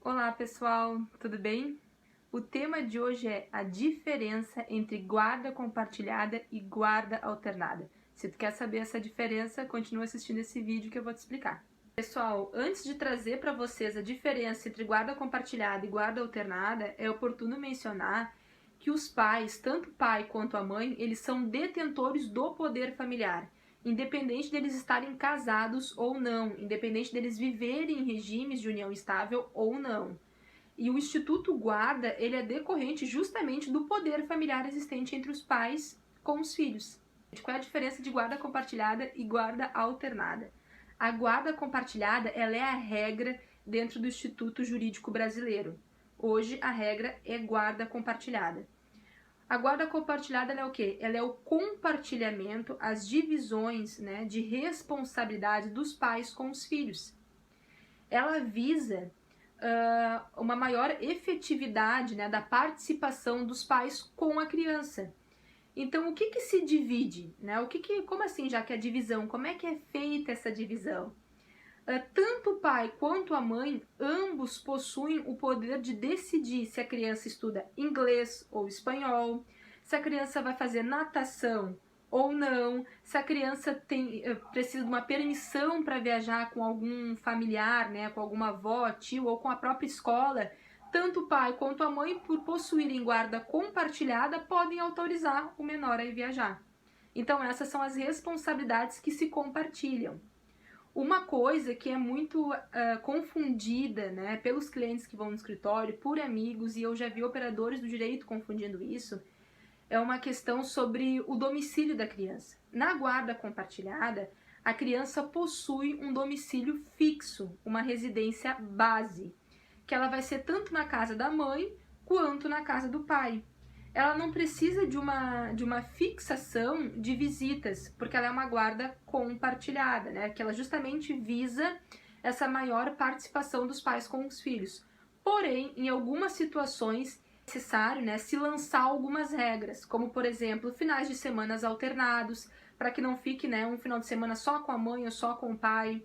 Olá pessoal, tudo bem? O tema de hoje é a diferença entre guarda compartilhada e guarda alternada. Se tu quer saber essa diferença, continua assistindo esse vídeo que eu vou te explicar. Pessoal, antes de trazer para vocês a diferença entre guarda compartilhada e guarda alternada, é oportuno mencionar que os pais, tanto o pai quanto a mãe, eles são detentores do poder familiar. Independente deles estarem casados ou não, independente deles viverem em regimes de união estável ou não. E o Instituto Guarda, ele é decorrente justamente do poder familiar existente entre os pais com os filhos. Qual é a diferença de guarda compartilhada e guarda alternada? A guarda compartilhada, ela é a regra dentro do Instituto Jurídico Brasileiro. Hoje, a regra é guarda compartilhada. A guarda compartilhada ela é o quê? Ela é o compartilhamento, as divisões, né, de responsabilidade dos pais com os filhos. Ela visa uma maior efetividade, né, da participação dos pais com a criança. Então, o que se divide? Né? Como assim, já que a divisão? Como é que é feita essa divisão? Tanto o pai quanto a mãe, ambos possuem o poder de decidir se a criança estuda inglês ou espanhol, se a criança vai fazer natação ou não, se a criança precisa de uma permissão para viajar com algum familiar, né, com alguma avó, tio ou com a própria escola. Tanto o pai quanto a mãe, por possuírem guarda compartilhada, podem autorizar o menor a ir viajar. Então essas são as responsabilidades que se compartilham. Uma coisa que é muito confundida, né, pelos clientes que vão no escritório, por amigos, e eu já vi operadores do direito confundindo isso, é uma questão sobre o domicílio da criança. Na guarda compartilhada, a criança possui um domicílio fixo, uma residência base, que ela vai ser tanto na casa da mãe quanto na casa do pai. Ela não precisa de uma fixação de visitas, porque ela é uma guarda compartilhada, né? Que ela justamente visa essa maior participação dos pais com os filhos. Porém, em algumas situações é necessário, né, se lançar algumas regras, como por exemplo, finais de semanas alternados, para que não fique, né, um final de semana só com a mãe ou só com o pai.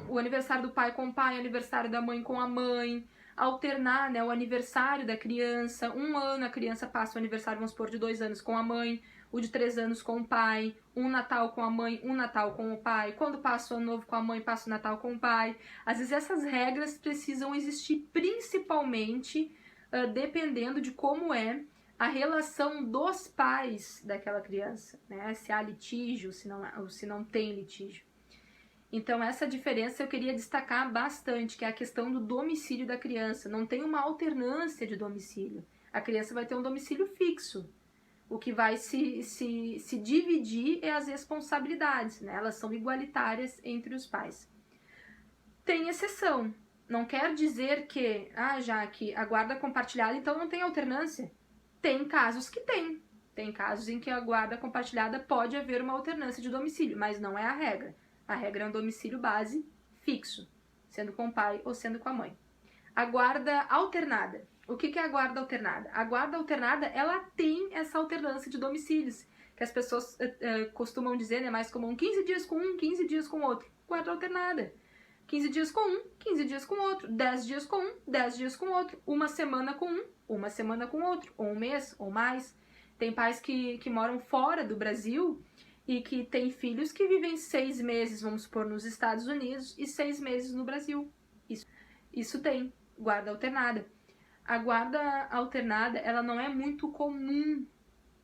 O aniversário do pai com o pai, o aniversário da mãe com a mãe, alternar, né, o aniversário da criança. Um ano a criança passa o aniversário, vamos supor, de 2 anos com a mãe, o de 3 anos com o pai, um Natal com a mãe, um Natal com o pai. Quando passa o ano novo com a mãe, passa o Natal com o pai. Às vezes essas regras precisam existir principalmente dependendo de como é a relação dos pais daquela criança, né? Se há litígio, se não tem litígio. Então essa diferença eu queria destacar bastante, que é a questão do domicílio da criança. Não tem uma alternância de domicílio. A criança vai ter um domicílio fixo. O que vai se dividir é as responsabilidades, né? Elas são igualitárias entre os pais. Tem exceção. Não quer dizer que, já que a guarda compartilhada, então não tem alternância. Tem casos que tem. Tem casos em que a guarda compartilhada pode haver uma alternância de domicílio, mas não é a regra. A regra é um domicílio base fixo, sendo com o pai ou sendo com a mãe. A guarda alternada. O que é a guarda alternada? A guarda alternada, ela tem essa alternância de domicílios, que as pessoas costumam dizer, né, mais comum, 15 dias com um, 15 dias com outro. Guarda alternada. 15 dias com um, 15 dias com outro, 10 dias com um, 10 dias com outro, uma semana com um, uma semana com outro, ou um mês, ou mais. Tem pais que moram fora do Brasil e que tem filhos que vivem 6 meses, vamos supor, nos Estados Unidos e 6 meses no Brasil. Isso tem guarda alternada. A guarda alternada, ela não é muito comum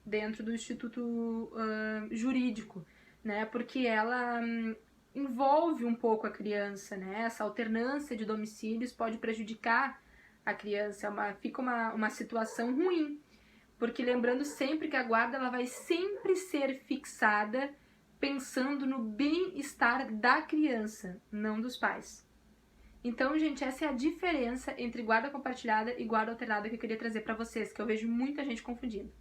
dentro do instituto jurídico, né? Porque ela envolve um pouco a criança, né? Essa alternância de domicílios pode prejudicar a criança, fica uma situação ruim. Porque lembrando sempre que a guarda ela vai sempre ser fixada pensando no bem-estar da criança, não dos pais. Então, gente, essa é a diferença entre guarda compartilhada e guarda alternada que eu queria trazer para vocês, que eu vejo muita gente confundindo.